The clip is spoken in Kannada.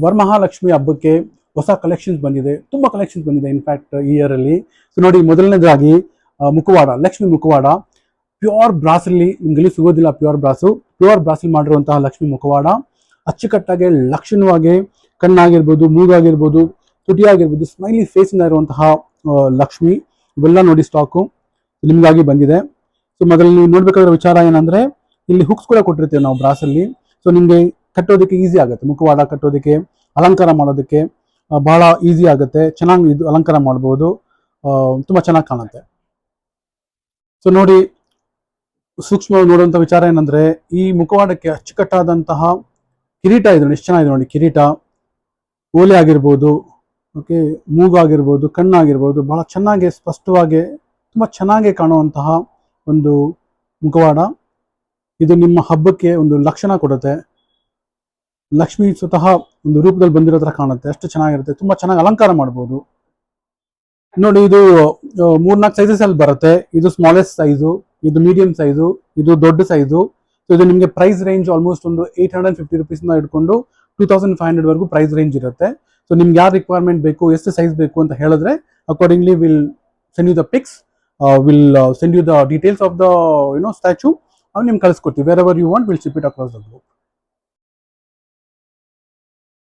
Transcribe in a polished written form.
ವರಮಹಾಲಕ್ಷ್ಮಿ ಹಬ್ಬಕ್ಕೆ ಹೊಸ ಕಲೆಕ್ಷನ್ಸ್ ಬಂದಿದೆ, ತುಂಬಾ ಕಲೆಕ್ಷನ್ಸ್ ಬಂದಿದೆ ಇನ್ಫ್ಯಾಕ್ಟ್ ಈ ಇಯರ್ ಅಲ್ಲಿ. ಸೊ ನೋಡಿ, ಮೊದಲನೇದಾಗಿ ಮುಖವಾಡ, ಲಕ್ಷ್ಮಿ ಮುಖವಾಡ ಪ್ಯೂರ್ ಬ್ರಾಸ್ ಅಲ್ಲಿ ನಿಮ್ಗೆ ಸಿಗೋದಿಲ್ಲ. ಪ್ಯೂರ್ ಬ್ರಾಸ್ ಮಾಡಿರುವಂತಹ ಲಕ್ಷ್ಮಿ ಮುಖವಾಡ ಅಚ್ಚುಕಟ್ಟಾಗಿ ಲಕ್ಷಣವಾಗಿ ಕಣ್ಣಾಗಿರ್ಬೋದು, ಮೂಗಾಗಿರ್ಬೋದು, ತುಟಿಯಾಗಿರ್ಬೋದು, ಸ್ಮೈಲಿ ಫೇಸ್ ಇಂದ ಇರುವಂತಹ ಲಕ್ಷ್ಮಿ ಇವೆಲ್ಲ ನೋಡಿ ಸ್ಟಾಕು ನಿಮ್ಗಾಗಿ ಬಂದಿದೆ. ಸೊ ಮೊದಲು ನೀವು ನೋಡ್ಬೇಕಾಗಿರೋ ವಿಚಾರ ಏನಂದ್ರೆ, ಇಲ್ಲಿ ಹುಕ್ಸ್ ಕೂಡ ಕೊಟ್ಟಿರ್ತೇವೆ ನಾವು ಬ್ರಾಸ್ ಅಲ್ಲಿ. ಸೊ ನಿಮ್ಗೆ ಕಟ್ಟೋದಕ್ಕೆ ಈಸಿ ಆಗುತ್ತೆ, ಮುಖವಾಡ ಕಟ್ಟೋದಕ್ಕೆ, ಅಲಂಕಾರ ಮಾಡೋದಕ್ಕೆ ಬಹಳ ಈಸಿ ಆಗುತ್ತೆ. ಚೆನ್ನಾಗಿ ಇದು ಅಲಂಕಾರ ಮಾಡ್ಬೋದು, ತುಂಬಾ ಚೆನ್ನಾಗಿ ಕಾಣುತ್ತೆ. ಸೊ ನೋಡಿ, ಸೂಕ್ಷ್ಮವಾಗಿ ನೋಡುವಂತ ವಿಚಾರ ಏನಂದ್ರೆ, ಈ ಮುಖವಾಡಕ್ಕೆ ಅಚ್ಚುಕಟ್ಟಾದಂತಹ ಕಿರೀಟ ಇದೆ ನೋಡಿ, ಎಷ್ಟು ಚೆನ್ನಾಗಿದೆ ನೋಡಿ. ಕಿರೀಟ, ಓಲೆ ಆಗಿರ್ಬೋದು, ಓಕೆ, ಮೂಗಾಗಿರ್ಬೋದು, ಕಣ್ಣಾಗಿರ್ಬೋದು, ಬಹಳ ಚೆನ್ನಾಗಿ ಸ್ಪಷ್ಟವಾಗಿ ತುಂಬಾ ಚೆನ್ನಾಗಿ ಕಾಣುವಂತಹ ಒಂದು ಮುಖವಾಡ. ಇದು ನಿಮ್ಮ ಹಬ್ಬಕ್ಕೆ ಒಂದು ಲಕ್ಷಣ ಕೊಡುತ್ತೆ. ಲಕ್ಷ್ಮಿ ಸ್ವತಃ ಒಂದು ರೂಪದಲ್ಲಿ ಬಂದಿರೋ ತರ ಕಾಣುತ್ತೆ, ಅಷ್ಟು ಚೆನ್ನಾಗಿರುತ್ತೆ. ತುಂಬಾ ಚೆನ್ನಾಗಿ ಅಲಂಕಾರ ಮಾಡ್ಬೋದು. ನೋಡಿ, ಇದು 3-4 ಸೈಜಸ್ ಅಲ್ಲಿ ಬರುತ್ತೆ. ಇದು ಸ್ಮಾಲೆಸ್ಟ್ ಸೈಜು, ಇದು ಮೀಡಿಯಂ ಸೈಜು, ಇದು ದೊಡ್ಡ ಸೈಜು. ಸೊ ಇದು ನಿಮಗೆ ಪ್ರೈಸ್ ರೇಂಜ್ ಆಲ್ಮೋಸ್ಟ್ ಒಂದು 850 rupees ಹಿಡ್ಕೊಂಡು 2500 ವರೆಗೂ ಪ್ರೈಸ್ ರೇಂಜ್ ಇರುತ್ತೆ. ಸೊ ನಿಮ್ಗೆ ಯಾವ ರಿಕ್ವೈರ್ಮೆಂಟ್ ಬೇಕು, ಎಷ್ಟು ಸೈಜ್ ಬೇಕು ಅಂತ ಹೇಳಿದ್ರೆ accordingly will send you the pics, will send you the details of the statue. ಅವ್ನು ನಿಮ್ಗೆ ಕಳಿಸ್ಕೊಡ್ತೀವಿ. Wherever you want will ship it across the globe.